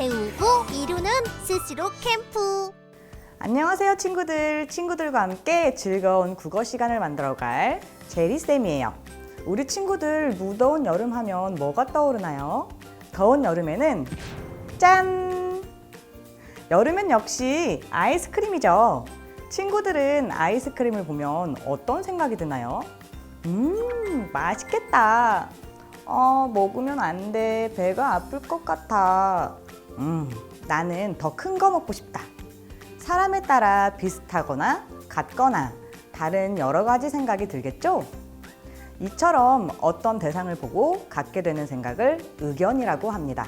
배우고 이루는 스스로 캠프. 안녕하세요 친구들. 친구들과 함께 즐거운 국어 시간을 만들어갈 제리쌤이에요. 우리 친구들 무더운 여름 하면 뭐가 떠오르나요? 더운 여름에는 짠! 여름엔 역시 아이스크림이죠. 친구들은 아이스크림을 보면 어떤 생각이 드나요? 맛있겠다. 먹으면 안 돼. 배가 아플 것 같아. 나는 더 큰 거 먹고 싶다. 사람에 따라 비슷하거나 같거나 다른 여러 가지 생각이 들겠죠? 이처럼 어떤 대상을 보고 갖게 되는 생각을 의견이라고 합니다.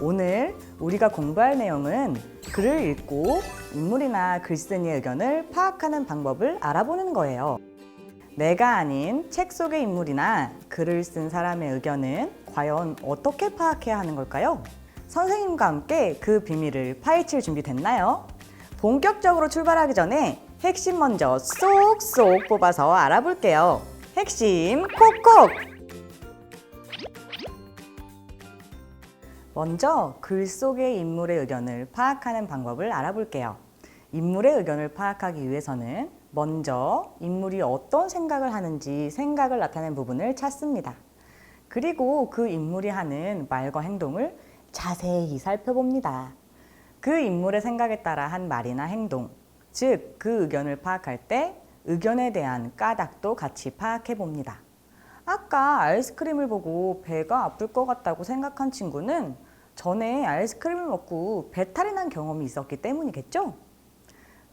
오늘 우리가 공부할 내용은 글을 읽고 인물이나 글쓴이의 의견을 파악하는 방법을 알아보는 거예요. 내가 아닌 책 속의 인물이나 글을 쓴 사람의 의견은 과연 어떻게 파악해야 하는 걸까요? 선생님과 함께 그 비밀을 파헤칠 준비 됐나요? 본격적으로 출발하기 전에 핵심 먼저 쏙쏙 뽑아서 알아볼게요. 핵심 콕콕! 먼저 글 속의 인물의 의견을 파악하는 방법을 알아볼게요. 인물의 의견을 파악하기 위해서는 먼저 인물이 어떤 생각을 하는지 생각을 나타내는 부분을 찾습니다. 그리고 그 인물이 하는 말과 행동을 자세히 살펴봅니다. 그 인물의 생각에 따라 한 말이나 행동, 즉 그 의견을 파악할 때 의견에 대한 까닭도 같이 파악해 봅니다. 아까 아이스크림을 보고 배가 아플 것 같다고 생각한 친구는 전에 아이스크림을 먹고 배탈이 난 경험이 있었기 때문이겠죠?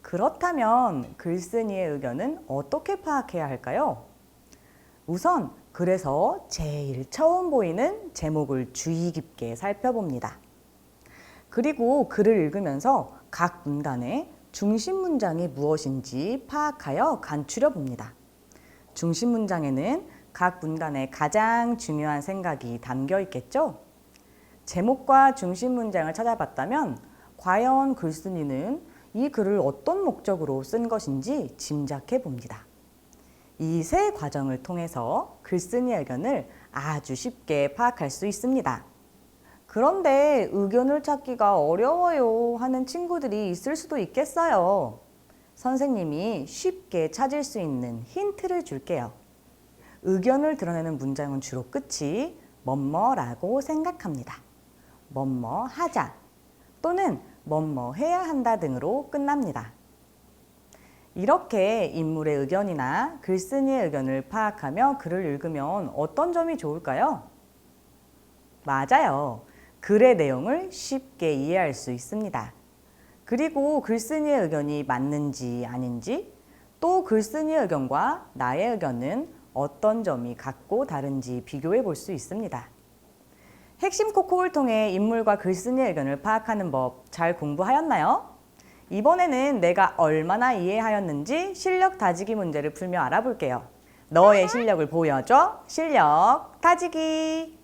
그렇다면 글쓴이의 의견은 어떻게 파악해야 할까요? 우선 글에서 제일 처음 보이는 제목을 주의 깊게 살펴봅니다. 그리고 글을 읽으면서 각 문단의 중심 문장이 무엇인지 파악하여 간추려 봅니다. 중심 문장에는 각 문단의 가장 중요한 생각이 담겨 있겠죠? 제목과 중심 문장을 찾아봤다면 과연 글쓴이는 이 글을 어떤 목적으로 쓴 것인지 짐작해 봅니다. 이 세 과정을 통해서 글쓴이의 의견을 아주 쉽게 파악할 수 있습니다. 그런데 의견을 찾기가 어려워요 하는 친구들이 있을 수도 있겠어요. 선생님이 쉽게 찾을 수 있는 힌트를 줄게요. 의견을 드러내는 문장은 주로 끝이 뭐뭐라고 생각합니다. 뭐뭐 하자 또는 뭐뭐 해야 한다 등으로 끝납니다. 이렇게 인물의 의견이나 글쓴이의 의견을 파악하며 글을 읽으면 어떤 점이 좋을까요? 맞아요. 글의 내용을 쉽게 이해할 수 있습니다. 그리고 글쓴이의 의견이 맞는지 아닌지, 또 글쓴이의 의견과 나의 의견은 어떤 점이 같고 다른지 비교해 볼 수 있습니다. 핵심 콕콕을 통해 인물과 글쓴이의 의견을 파악하는 법 잘 공부하였나요? 이번에는 내가 얼마나 이해하였는지 실력 다지기 문제를 풀며 알아볼게요. 너의 실력을 보여줘. 실력 다지기.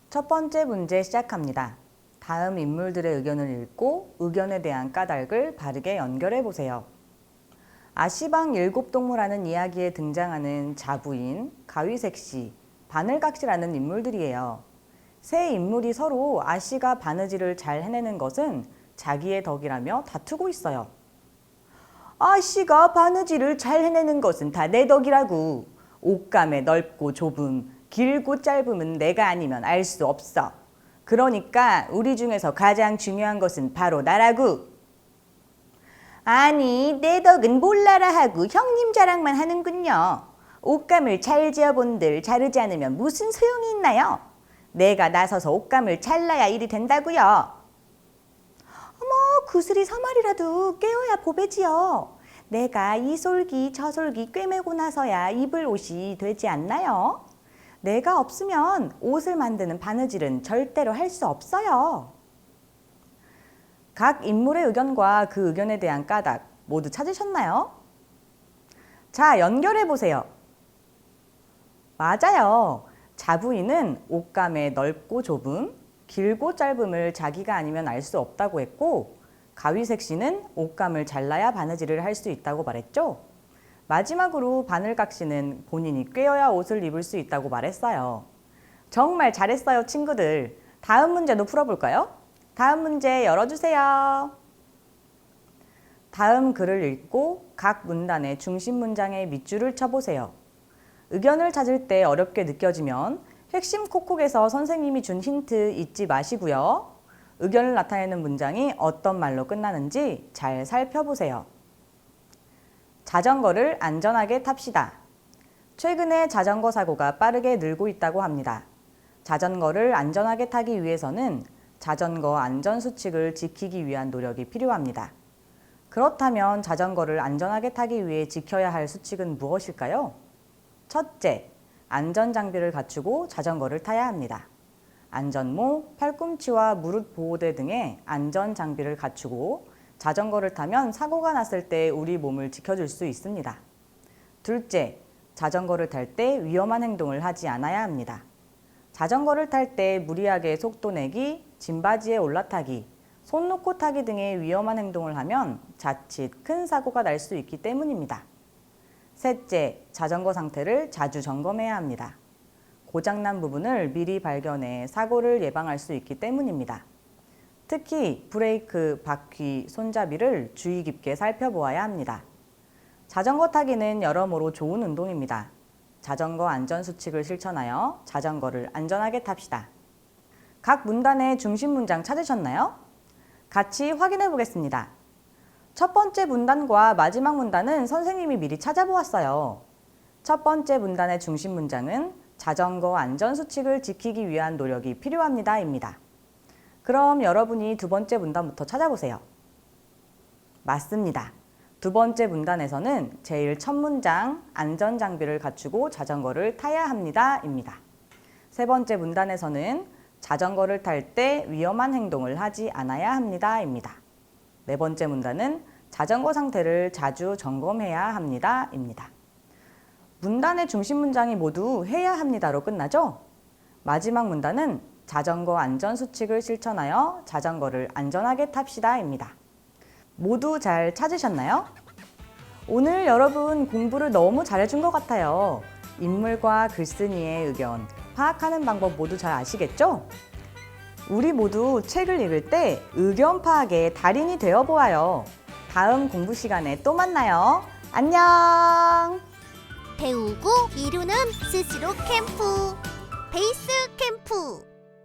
첫 번째 문제 시작합니다. 다음 인물들의 의견을 읽고 의견에 대한 까닭을 바르게 연결해 보세요. 아시방 일곱동무라는 이야기에 등장하는 자부인, 가위색시, 바늘각시라는 인물들이에요. 세 인물이 서로 아씨가 바느질을 잘 해내는 것은 자기의 덕이라며 다투고 있어요. 아씨가 바느질을 잘 해내는 것은 다 내 덕이라고. 옷감의 넓고 좁음, 길고 짧음은 내가 아니면 알 수 없어. 그러니까 우리 중에서 가장 중요한 것은 바로 나라고. 아니, 내 덕은 몰라라 하고 형님 자랑만 하는군요. 옷감을 잘 지어본들 자르지 않으면 무슨 소용이 있나요? 내가 나서서 옷감을 잘라야 일이 된다고요. 어머, 구슬이 서말이라도 꿰어야 보배지요. 내가 이 솔기 저 솔기 꿰매고 나서야 입을 옷이 되지 않나요? 내가 없으면 옷을 만드는 바느질은 절대로 할 수 없어요. 각 인물의 의견과 그 의견에 대한 까닭 모두 찾으셨나요? 자, 연결해 보세요. 맞아요. 자부인은 옷감의 넓고 좁음, 길고 짧음을 자기가 아니면 알 수 없다고 했고, 가위색시는 옷감을 잘라야 바느질을 할 수 있다고 말했죠. 마지막으로 바늘각시는 본인이 꿰어야 옷을 입을 수 있다고 말했어요. 정말 잘했어요, 친구들. 다음 문제도 풀어볼까요? 다음 문제 열어주세요. 다음 글을 읽고 각 문단의 중심 문장에 밑줄을 쳐보세요. 의견을 찾을 때 어렵게 느껴지면 핵심 콕콕에서 선생님이 준 힌트 잊지 마시고요. 의견을 나타내는 문장이 어떤 말로 끝나는지 잘 살펴보세요. 자전거를 안전하게 탑시다. 최근에 자전거 사고가 빠르게 늘고 있다고 합니다. 자전거를 안전하게 타기 위해서는 자전거 안전수칙을 지키기 위한 노력이 필요합니다. 그렇다면 자전거를 안전하게 타기 위해 지켜야 할 수칙은 무엇일까요? 첫째, 안전장비를 갖추고 자전거를 타야 합니다. 안전모, 팔꿈치와 무릎 보호대 등의 안전장비를 갖추고 자전거를 타면 사고가 났을 때 우리 몸을 지켜줄 수 있습니다. 둘째, 자전거를 탈 때 위험한 행동을 하지 않아야 합니다. 자전거를 탈 때 무리하게 속도 내기, 짐바지에 올라타기, 손 놓고 타기 등의 위험한 행동을 하면 자칫 큰 사고가 날 수 있기 때문입니다. 셋째, 자전거 상태를 자주 점검해야 합니다. 고장난 부분을 미리 발견해 사고를 예방할 수 있기 때문입니다. 특히 브레이크, 바퀴, 손잡이를 주의 깊게 살펴보아야 합니다. 자전거 타기는 여러모로 좋은 운동입니다. 자전거 안전수칙을 실천하여 자전거를 안전하게 탑시다. 각 문단의 중심 문장 찾으셨나요? 같이 확인해 보겠습니다. 첫 번째 문단과 마지막 문단은 선생님이 미리 찾아보았어요. 첫 번째 문단의 중심 문장은 자전거 안전수칙을 지키기 위한 노력이 필요합니다 입니다. 그럼 여러분이 두 번째 문단부터 찾아보세요. 맞습니다. 두 번째 문단에서는 제일 첫 문장 안전장비를 갖추고 자전거를 타야 합니다 입니다. 세 번째 문단에서는 자전거를 탈 때 위험한 행동을 하지 않아야 합니다 입니다. 네 번째 문단은 자전거 상태를 자주 점검해야 합니다 입니다. 문단의 중심 문장이 모두 해야 합니다로 끝나죠? 마지막 문단은 자전거 안전수칙을 실천하여 자전거를 안전하게 탑시다 입니다. 모두 잘 찾으셨나요? 오늘 여러분 공부를 너무 잘해준 것 같아요. 인물과 글쓴이의 의견, 파악하는 방법 모두 잘 아시겠죠? 우리 모두 책을 읽을 때 의견 파악의 달인이 되어보아요. 다음 공부 시간에 또 만나요. 안녕! 배우고 이루는 스스로 캠프. 베이스 캠프.